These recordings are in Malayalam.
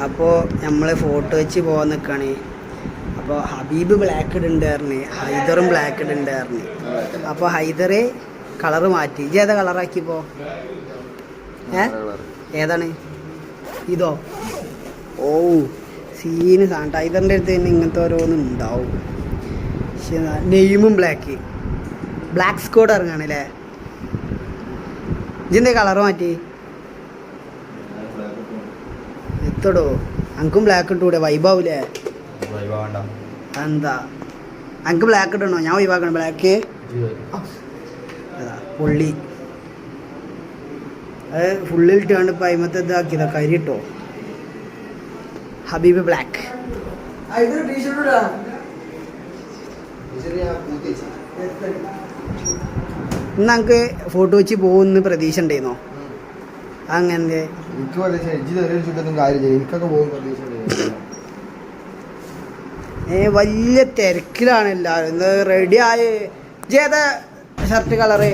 അപ്പോൾ നമ്മൾ ഫോട്ടോ വെച്ച് പോകാൻ നിൽക്കുകയാണ്. അപ്പോൾ ഹബീബ് ബ്ലാക്ക് ഇടുണ്ടായിരുന്നു, ഹൈദറും ബ്ലാക്ക് ഇടുണ്ടായിരുന്നു. അപ്പോൾ ഹൈദർ കളറ് മാറ്റി. ഇജ് ഏതാ കളറാക്കിയപ്പോൾ? ഏതാണ് ഇതോ? ഓ സീന് സാധനം. ഹൈദറിൻ്റെ അടുത്ത് തന്നെ ഇങ്ങനത്തെ ഓരോന്നും ഉണ്ടാവും. പക്ഷേ നെയിമും ബ്ലാക്ക് സ്കോഡ് ഇറങ്ങാണല്ലേ. ഇജെന്തേ കളറ് മാറ്റി? എത്തടോ അനക്കും ബ്ലാക്ക് ഇട്ടൂടെ? വൈബാവൂലേ? എന്താ അനക്ക് ബ്ലാക്ക് ഇടണോ? ഞാൻ വൈബാക്കണം ബ്ലാക്ക്. പൊള്ളി അത് ഫുള്ളിലിട്ടാണ്ട് ഇപ്പം അയിമത്തെ ഇതാക്കിയതാ. കരി ഇട്ടോ ഹബീബ് ബ്ലാക്ക്. ഇന്ന് നമുക്ക് ഫോട്ടോ വെച്ച് പോകുന്ന പ്രതീക്ഷ ഉണ്ടായിരുന്നോ? അങ്ങനെ വലിയ തിരക്കിലാണ് എല്ലാവരും. റെഡി ആയി. ഏതാ ഷർട്ട് കളറ്?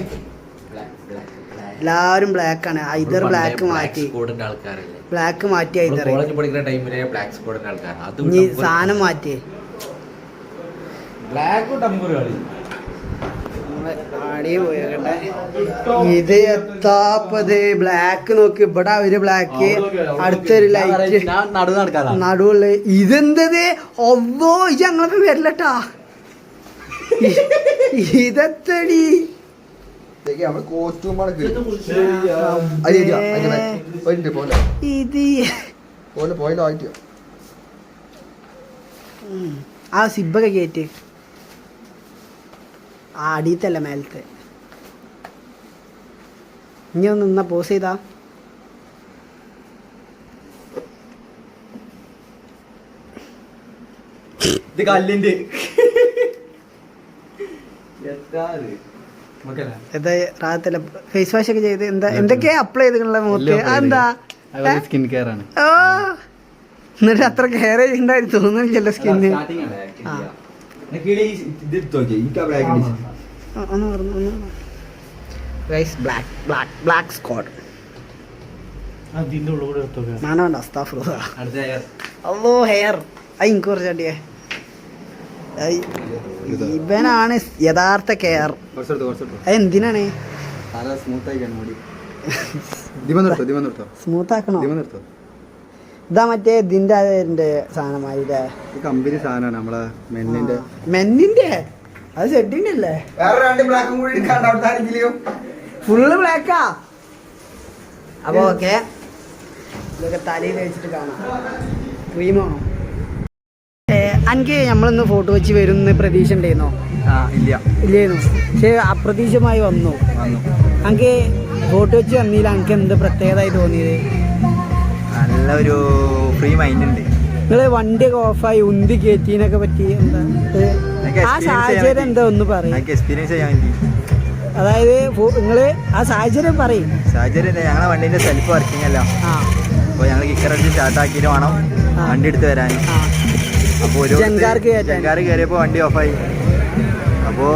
എല്ലാവരും ബ്ലാക്ക് ആണ്. ഹൈദർ ബ്ലാക്ക് മാറ്റി, ബ്ലാക്ക് മാറ്റി. ഹൈദർ ഇനി സാധനം മാറ്റി. ഇത് എത്താപ്പത് ബ്ലാക്ക് നോക്ക്. ഇവിടെ ഒരു ബ്ലാക്ക്, അടുത്തൊരു ലൈറ്റ് നടുവുള്ള. ഇതെന്തത്? ഒവ്വോ ഇത് ഞങ്ങളൊക്കെ വരില്ലട്ടാ. ഇതെത്തടി ഇത്? ആ സിബൊക്കെ കേറ്റ്. ആ അടിയത്തല്ല മേലത്തെ. ഇനി ഒന്ന് നിന്നാ പോസ് ചെയ്താ ഇത് കല്ലിന്റെ റാഹത്തല്ല. ഫേസ് വാഷ് ഒക്കെ ചെയ്ത് എന്തൊക്കെയാ അപ്ലൈ ചെയ്തിട്ടുള്ള മുഖത്ത്? അതെന്താ? സ്കിൻ കെയർ ആണ്. ഓ എന്നിട്ട് അത്ര കെയർ ചെയ്യണ്ടായി തോന്നുന്നില്ലല്ലോ സ്കിന്ന്. ബ്ലാക്ക് സ്ക്വാഡ് മാനോണ്ട. അല്ലോ ഹെയർ എനിക്ക് കുറച്ച് അടിയേ. ഇവനാണ് യഥാർത്ഥ കെയർ. എന്തിനാണ് സ്മൂത്ത് ആക്കണോ? ഇതാ മറ്റേ ഇതിന്റെ സാധനമായില്ലേ? കമ്പനി സാധനമാണ് നമ്മളെ മെന്നിന്റെ. അത് സെഡിന്റെ അല്ലേ? ഫുള്ള് ബ്ലാക്കാ. അപ്പൊ ഓക്കെ, ഇതൊക്കെ തലയിൽ വെച്ചിട്ട് കാണാം. ക്രീമാണോ? എനിക്ക് നമ്മളിന്ന് ഫോട്ടോ വെച്ച് വരുന്ന പ്രതീക്ഷ ഉണ്ടായിരുന്നോ? ഇല്ലായിരുന്നു. പക്ഷെ അപ്രതീക്ഷിതമായി വന്നു. എനിക്ക് ഫോട്ടോ വെച്ച് വന്നില്ല. എനിക്ക് എന്ത് പ്രത്യേകതയായി തോന്നിയത്? നല്ലൊരു ഫ്രീ മൈൻഡ് ഉണ്ട്. നിങ്ങള് വണ്ടിയൊക്കെ ഓഫായി ഉന്തി കയറ്റിനൊക്കെ പറ്റി എന്താ ആ സാഹചര്യം എന്താ ഒന്ന് പറയും? എക്സ്പീരിയൻസ് ചെയ്യാൻ വേണ്ടി. അതായത് നിങ്ങള് ആ സാഹചര്യം പറയും. സാഹചര്യം ഞങ്ങളെ വണ്ടീന്റെ സെൽഫ് വർക്കിംഗ് അല്ല. അപ്പോൾ ഞങ്ങൾ കിക്കറടിച്ച് സ്റ്റാർട്ട് ആക്കിയിട്ട് വേണം വണ്ടി എടുത്ത് വരാൻ. അപ്പോൾ ഒരു ജങ്കാർ കയറിയപ്പോൾ വണ്ടി ഓഫായി. അപ്പോൾ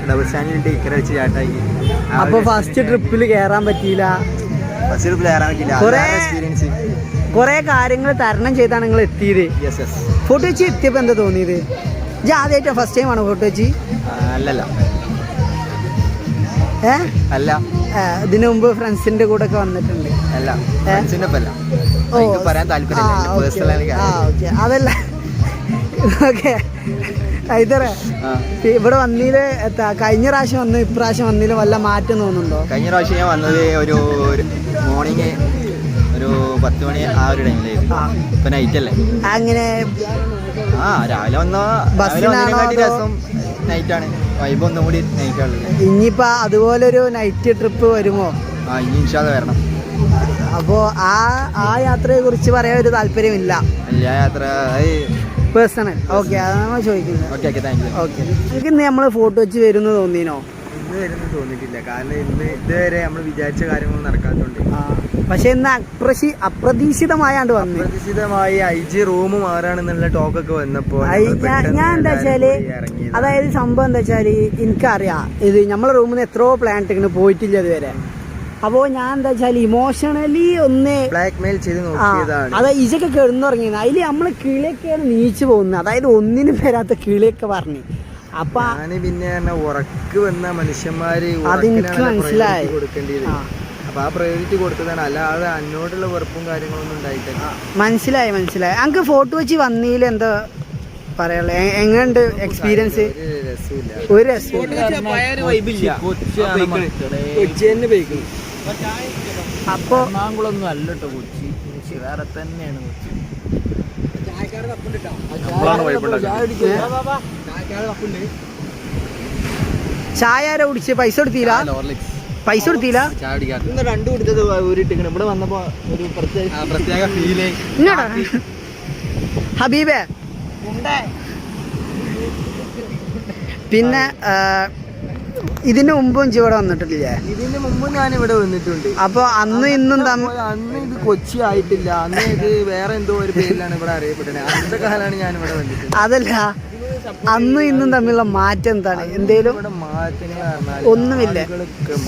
ഡബിൾ സ്റ്റാൻഡിലിട്ട് കിക്കറടിച്ച് സ്റ്റാർട്ടാക്കി. അപ്പോൾ ഫസ്റ്റ് ട്രിപ്പിൽ കയറാൻ പറ്റിയില്ല. കുറെ കാര്യങ്ങൾ തരണം ചെയ്താണ് നിങ്ങൾ എത്തിയത്. ഫോട്ടോ വെച്ച് എത്തിയപ്പോൾ എന്താ തോന്നിയത്? ഇത് ആദ്യമായിട്ടാ? ഫസ്റ്റ് ടൈം ആണോ ഫോട്ടോ വെച്ച്? അല്ല, ഇതിനു മുമ്പ് ഫ്രണ്ട്സിന്റെ കൂടെ ഒക്കെ വന്നിട്ടുണ്ട്. അതല്ല ഓക്കെ. ഹൈദറേ, ഇവിടെ വന്നീല് കഴിഞ്ഞ പ്രാവശ്യം വന്ന് ഇപ്രാവശ്യം വന്നീല് വല്ല മാറ്റം തോന്നുന്നുണ്ടോ? കഴിഞ്ഞ പ്രാവശ്യം ഞാൻ വന്നത് ഒരു മോർണിംഗ് ഒരു 10 മണി ആ ഒരു ടൈമിലായിരുന്നു. ഇപ്പൊ നൈറ്റ് അല്ലേ? അങ്ങനെ രാവിലെ വന്ന രസം നൈറ്റാണ്. വൈബ് ഒന്നും കൂടി നൈറ്റാണ്. ഇനിയിപ്പോ അതുപോലൊരു നൈറ്റ് ട്രിപ്പ് വരുമോ? ഇനി ഇൻഷാ അല്ലാഹ് വരണം. അപ്പോ ആ യാത്രയെ കുറിച്ച് പറയാൻ ഒരു താല്പര്യമില്ല. യാത്ര പേഴ്സണൽ. ഓക്കെ, അതാണ് ചോദിക്കുന്നത്. ഓക്കെ, എനിക്ക് ഇന്ന് നമ്മൾ ഫോട്ടോ വെച്ച് വരുന്നത് തോന്നിനോ? ഇന്ന് വരുന്നത് തോന്നിയിട്ടില്ല. കാരണം ഇന്ന് ഇതുവരെ നമ്മൾ വിചാരിച്ച കാര്യങ്ങൾ നടക്കാത്തതുകൊണ്ട്. പക്ഷെ ഇന്ന് അപ്രതീക്ഷിതമായാണ്ട് വന്നു. അപ്രതീക്ഷിതമായി IG റൂം മാറാണെന്നുള്ള ടോക്കൊക്കെ വന്നപ്പോൾ ഞാൻ എന്താ വെച്ചാല്, അതായത് സംഭവം എന്താ വെച്ചാല്, എനിക്കറിയാം ഇത് നമ്മളെ റൂമിൽ നിന്ന് എത്രയോ പ്ലാൻ ഇട്ടിങ്ങനെ പോയിട്ടില്ല ഇതുവരെ. അപ്പോൾ ഞാൻ എന്താ വെച്ചാൽ ഇമോഷണലി ഒന്ന് ബ്ലാക്ക്മെയിൽ ചെയ്ത് നോക്കിയതാണ്. അതായത് ഇതൊക്കെ കിടന്നുറങ്ങിയത് അതിൽ നമ്മൾ കിളിയൊക്കെയാണ് നീച്ചു പോകുന്നത്. അതായത് ഒന്നിനും വരാത്ത കിളിയൊക്കെ പറഞ്ഞു. അപ്പൊ ഞാന് പിന്നെ ഉറക്ക് വന്ന മനുഷ്യന്മാര് അതെനിക്ക് മനസ്സിലായി. കൊടുക്കേണ്ടത്. അപ്പൊ ആ പ്രയോറിറ്റി കൊടുത്തതാണ്, അല്ലാതെ എന്നോടുള്ള വെറുപ്പും കാര്യങ്ങളൊന്നും ഉണ്ടായിട്ടില്ല. മനസ്സിലായി. അങ്ങക്ക് ഫോട്ടോ വെച്ച് വന്നീല് എന്താ പറയാ, എങ്ങനെയുണ്ട് എക്സ്പീരിയൻസ്? ഒരു രസവും അപ്പൊ മാങ്കുളൊന്നും അല്ല കേട്ടോ കൊച്ചി, വേറെ തന്നെയാണ് കൊച്ചി. ചായ ആരാ കുടിച്ച്? പൈസ കൊടുത്തില്ല? രണ്ടു കൊടുത്തത് ഊരിട്ടിങ്ങനെ ഇവിടെ വന്നപ്പോ ഒരു പ്രത്യേക ഫീല്. ഹബീബേ, പിന്നെ ഇതിന് മുമ്പും ഇവിടെ വന്നിട്ടില്ലേ? ഇതിന് മുമ്പ് ഞാൻ ഇവിടെ വന്നിട്ടുണ്ട്. അപ്പൊ അന്ന് ഇന്നും അന്ന് ഇത് കൊച്ചി ആയിട്ടില്ല, അന്ന് ഇത് വേറെ എന്തോ ഒരു പേരിലാണ് ഇവിടെ അറിയപ്പെട്ടത്. അന്നത്തെ കാലാണ് ഞാൻ ഇവിടെ വന്നിട്ടുണ്ട്. അതല്ല, അന്നും ഇന്നും തമ്മിലുള്ള മാറ്റം എന്താണ്? എന്തേലും മാറ്റങ്ങൾ ഒന്നുമില്ല,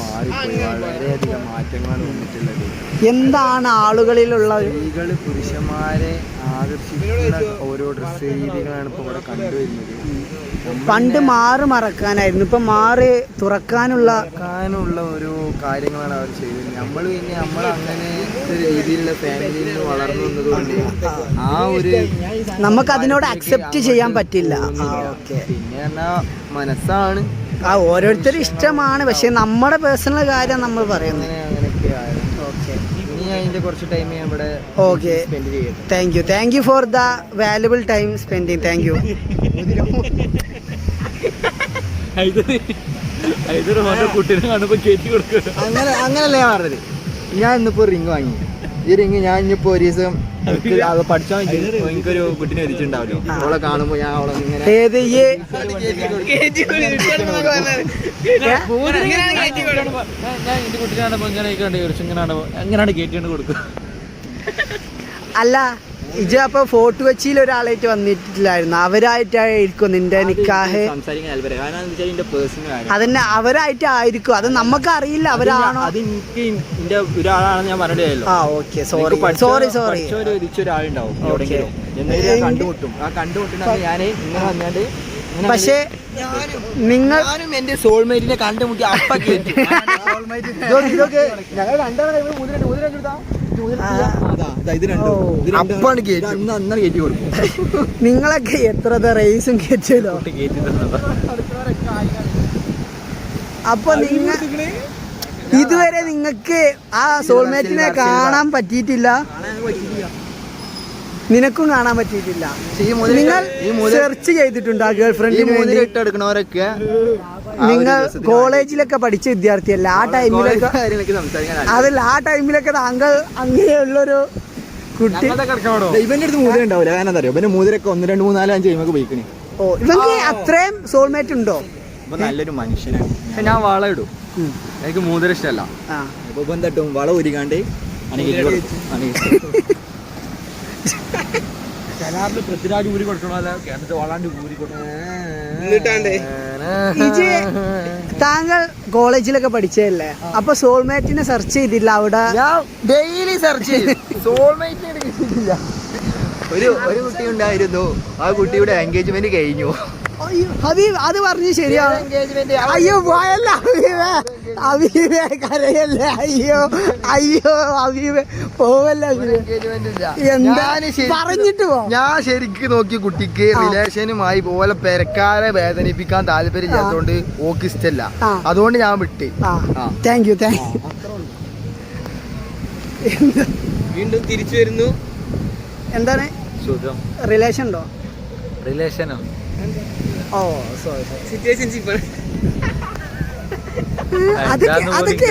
മാറിപ്പോയി. വളരെയധികം മാറ്റങ്ങളാണ് വന്നിട്ടുള്ളത്. എന്താണ് ആളുകളിലുള്ള സ്ത്രീകള് പുരുഷന്മാരെ ആകർഷിക്കുന്ന ഓരോ ഡ്രസ് രീതികളാണ് ഇപ്പൊ ഇവിടെ കണ്ടുവരുന്നത്. പണ്ട് മാറ് മറക്കാനായിരുന്നു, ഇപ്പൊ മാറ് തുറക്കാനുള്ള ഓരോ കാര്യങ്ങളാണ് അവർ ചെയ്തത്. നമ്മൾ പിന്നെ നമ്മൾ അങ്ങനെ ഒരു രീതിയിലുള്ള ഫാമിലിയിൽ നിന്ന് വളർന്നു വന്നതുകൊണ്ട് ആ ഒരു നമുക്ക് അതിനോട് അക്സെപ്റ്റ് ചെയ്യാൻ പറ്റില്ല. പിന്നെ മനസ്സാണ്, ഓരോരുത്തരും ഇഷ്ടമാണ്. പക്ഷെ നമ്മുടെ പേഴ്സണൽ കാര്യം നമ്മൾ പറയുന്നത്. ഇനി അതിന്റെ കുറച്ച് ടൈം ഞാൻ ഇവിടെ സ്പെൻഡ് ചെയ്യും. Thank you for the valuable time spending. Thank you. അങ്ങനല്ല ഞാൻ പറഞ്ഞത്. ഞാൻ ഇന്നിപ്പോ റിങ് വാങ്ങി. ഈ റിങ് ഞാൻ ഇനിയിപ്പോ ഒരു ദിവസം പഠിച്ചാൽ എനിക്കൊരു കുട്ടിനെ വെച്ചിട്ടുണ്ടാവല്ലോ. അവളെ കാണുമ്പോ ഞാൻ അവളെ ഇങ്ങനെ എങ്ങനെയാണ് കയറ്റിയാണ് കൊടുക്കുക. അല്ല, ഇജ് അപ്പൊ ഫോർട്ട് കൊച്ചിയിൽ ഒരാളായിട്ട് വന്നിട്ടില്ലായിരുന്നു, അവരായിട്ടായിരിക്കും നിന്റെ നിക്കാഹ്? അതന്നെ, അവരായിട്ടായിരിക്കും. അത് നമുക്ക് അറിയില്ല അവരാണോ. അത് എനിക്ക് എന്റെ ഒരാളാണെന്ന് ഞാൻ പറഞ്ഞില്ലല്ലോ. സോറി ഒരാളുണ്ടാവും എവിടെയെങ്കിലും കണ്ടുമുട്ടും. ആ കണ്ടുമുട്ടുന്ന ഞാന് ഇങ്ങനെ വന്നാണ്ട്. പക്ഷേ ഞാനും എന്റെ സോൾമേറ്റിനെ കണ്ടുമുട്ടി അപ്പ കേട്ടു. ഞങ്ങൾ നിങ്ങളൊക്കെ എത്ര റേസും കേറ്റല്ലോ. അപ്പൊ നിങ്ങൾ ഇതുവരെ നിങ്ങൾക്ക് ആ സോൾമേറ്റിനെ കാണാൻ പറ്റിയിട്ടില്ല? നിനക്കും കാണാൻ പറ്റിയിട്ടില്ല? നിങ്ങൾ സെർച്ച് ചെയ്തിട്ടുണ്ടോ ഗേൾ ഫ്രണ്ടിന് വേണ്ടി? എടുക്കണവരൊക്കെ നിങ്ങൾ കോളേജിലൊക്കെ പഠിച്ച വിദ്യാർത്ഥിയല്ല? ആ ടൈമിലൊക്കെ അതല്ല, ആ ടൈമിലൊക്കെ താങ്കൾ അങ്ങനെയുള്ളൊരു കുട്ടി. ഇവന്റെ അടുത്ത് മൂതിര ഉണ്ടാവില്ല, കാരണം അറിയോ? ഇവന്റെ മൂതിരൊക്കെ 1 2 3 4 5 കഴിയുമ്പോൾ പോയിക്കണേ. ഓ, ഇവർക്ക് അത്രയും സോൾമേറ്റ് ഉണ്ടോ? ഇപ്പൊ നല്ലൊരു മനുഷ്യനാണ്. ഞാൻ വള ഇടും, എനിക്ക് മൂതിര ഇഷ്ടമല്ല. ഇപ്പൊ ഇപ്പം തട്ടും വള ഉരിക്കാണ്ട് പൃഥ്വിരാജ് ഊരി കൊടുക്കണോ, കേരളത്തിൽ വളാണ്ട് ഊരി താങ്കൾ കോളേജിലൊക്കെ പഠിച്ചതല്ലേ? അപ്പൊ സോൾമേറ്റിനെ സെർച്ച് ചെയ്തില്ല? അവിടെ ഡെയിലി സെർച്ച് ചെയ്തു, സോൾമേറ്റിനെ കിട്ടിയിട്ടില്ല. ഒരു കുട്ടി ഉണ്ടായിരുന്നു, ആ കുട്ടിയുടെ എൻഗേജ്മെന്റ് കഴിഞ്ഞു. ഹബീബ് അത് പറഞ്ഞു ശരിയാണ്. അയ്യോ പോയല്ല ഹബീബേ, കരയല്ലേ? അയ്യോ ഹബീബേ പോവല്ല. പറഞ്ഞിട്ട് പോ. ഞാൻ ശരിക്കും നോക്കി കുട്ടിക്ക് റിലേഷനുമായി പോലെ പെരക്കാരെ വേദനിപ്പിക്കാൻ താല്പര്യമില്ലാത്തതുകൊണ്ട് ഓക്ക് ഇഷ്ടല്ല, അതുകൊണ്ട് ഞാൻ വിട്ട്. Thank you. വീണ്ടും തിരിച്ചു വരുന്നു. എന്താണ് സുഖം? റിലേഷൻ ഉണ്ടോ? റിലേഷനോ? ഓ സോറി. അതൊക്കെ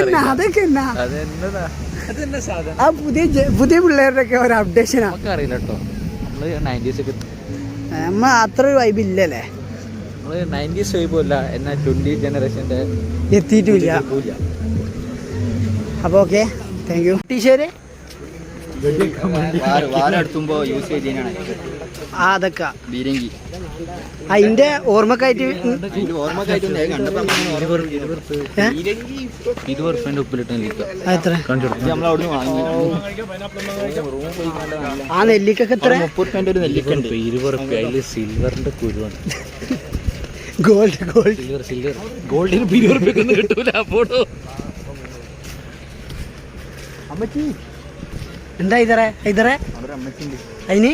ആ പുതിയ പിള്ളേരുടെ ഒക്കെ ഒരു അപ്ഡേഷനാ. അറിയില്ല കേട്ടോ, നമ്മ അത്ര ഒരു വൈബ് ഇല്ലല്ലേ. 90s വൈബല്ല, എന്നാൽ 20 ജനറേഷന്റെ എത്തിയിട്ടില്ല. അപ്പൊ ഓക്കെ, താങ്ക് യു. ടീഷർട്ട് വാരം എടുത്തുമ്പോ യൂസ് ചെയ്തതിനാണ്. ആ അതൊക്കെ ബീരങ്കി അതിന്റെ ഓർമ്മക്കായിട്ട് എത്ര ആ നെല്ലിക്കൊക്കെ എത്ര? 30 ഒരു നെല്ലിക്ക ഉണ്ട്. സിൽവറിന്റെ കുരുവാണ്. ഗോൾഡ് ഗോൾഡിന് 20 രൂപയ്ക്കൊന്നും കിട്ടൂല. അപ്പോഴോ അമ്മച്ചി എന്താ ഇതറേ അവിടെ അമ്മച്ചിണ്ട്. അതിന്